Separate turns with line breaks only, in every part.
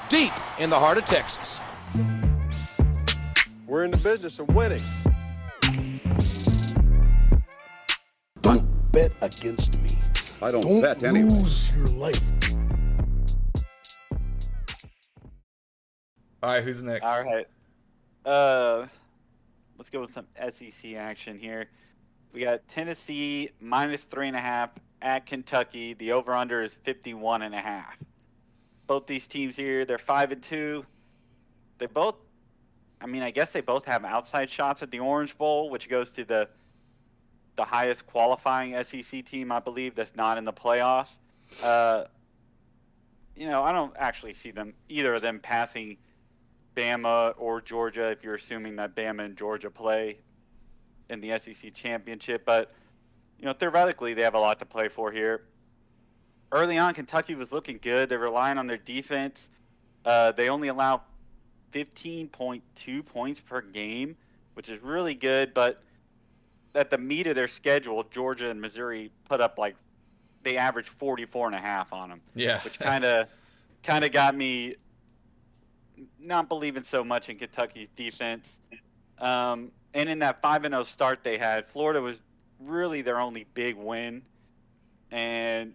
deep in the heart of Texas.
We're in the business of winning.
Don't bet against me.
I don't bet anyway.
Lose your life.
All right, who's next?
All right. Let's go with some SEC action here. We got Tennessee -3.5 at Kentucky. The over/under is 51.5. Both these teams here, they're 5-2. They both, I guess they both have outside shots at the Orange Bowl, which goes to the highest qualifying SEC team, I believe, that's not in the playoffs. I don't actually see either of them passing Bama or Georgia, if you're assuming that Bama and Georgia play in the SEC championship. But, theoretically, they have a lot to play for here. Early on, Kentucky was looking good. They're relying on their defense. They only allow 15.2 points per game, which is really good. But at the meat of their schedule, Georgia and Missouri put up they averaged 44.5 on them.
Yeah.
Which kind of got me not believing so much in Kentucky's defense. And in that 5-0 start they had, Florida was really their only big win. And,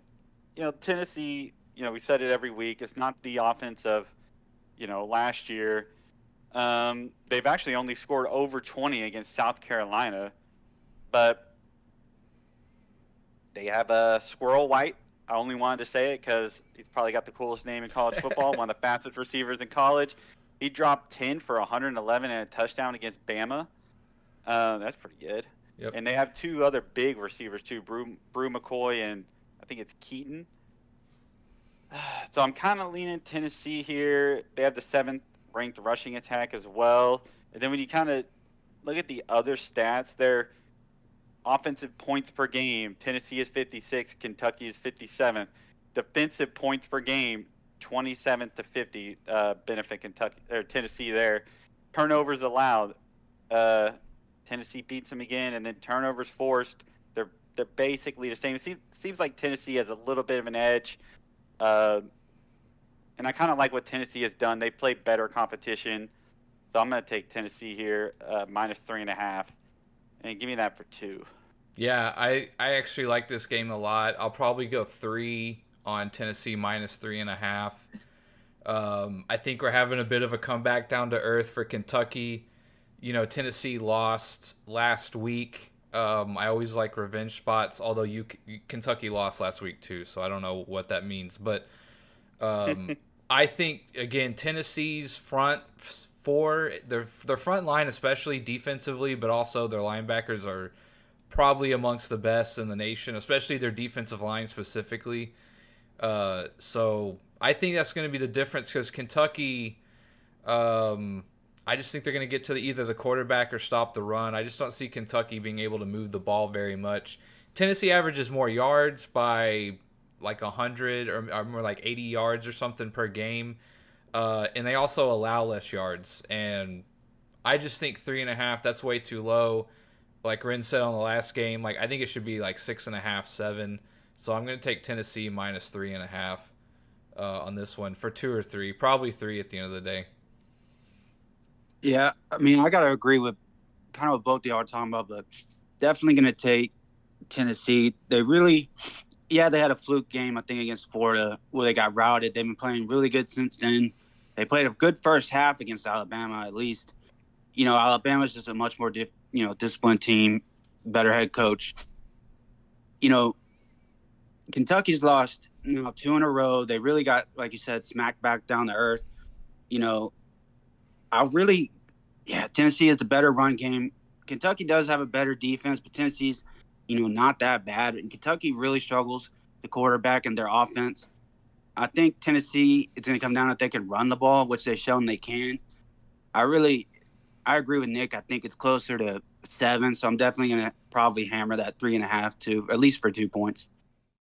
Tennessee, we said it every week, it's not the offense of, last year. They've actually only scored over 20 against South Carolina. But they have a Squirrel White. I only wanted to say it because he's probably got the coolest name in college football, one of the fastest receivers in college. He dropped 10 for 111 and a touchdown against Bama. That's pretty good.
Yep.
And they have two other big receivers, too, Brew McCoy and I think it's Keaton. So I'm kind of leaning Tennessee here. They have the 7th ranked rushing attack as well. And then when you kind of look at the other stats, their offensive points per game, Tennessee is 56, Kentucky is 57. Defensive points per game, 27th to 50, benefit Tennessee there. Turnovers allowed, Tennessee beats them again, and then turnovers forced. They're basically the same. It seems like Tennessee has a little bit of an edge, and I kind of like what Tennessee has done. They've played better competition, so I'm going to take Tennessee here, -3.5. And give me that for 2.
Yeah, I actually like this game a lot. I'll probably go 3 on Tennessee -3.5. I think we're having a bit of a comeback down to earth for Kentucky. Tennessee lost last week. I always like revenge spots, although Kentucky lost last week too, so I don't know what that means. But I think, again, Tennessee's front four, their front line, especially defensively, but also their linebackers are probably amongst the best in the nation, especially their defensive line specifically. So I think that's going to be the difference because Kentucky, I just think they're going to get to either the quarterback or stop the run. I just don't see Kentucky being able to move the ball very much. Tennessee averages more yards by 100 or more like 80 yards or something per game. And they also allow less yards. And I just think 3.5, that's way too low. Like Ren said on the last game, I think it should be 6.5, 7. So I'm going to take Tennessee -3.5 on this one for 2 or 3. Probably 3 at the end of the day.
Yeah, I got to agree with kind of what both of y'all are talking about, but definitely going to take Tennessee. They really, they had a fluke game, I think, against Florida where they got routed. They've been playing really good since then. They played a good first half against Alabama, at least. Alabama's just a much more, disciplined team, better head coach. Kentucky's lost, 2 in a row. They really got, like you said, smacked back down to earth. Tennessee is the better run game. Kentucky does have a better defense, but Tennessee's, not that bad. And Kentucky really struggles the quarterback and their offense. I think Tennessee, it's going to come down if they can run the ball, which they've shown they can. I agree with Nick. I think it's closer to 7, so I'm definitely going to probably hammer that 3.5 to at least for 2 points.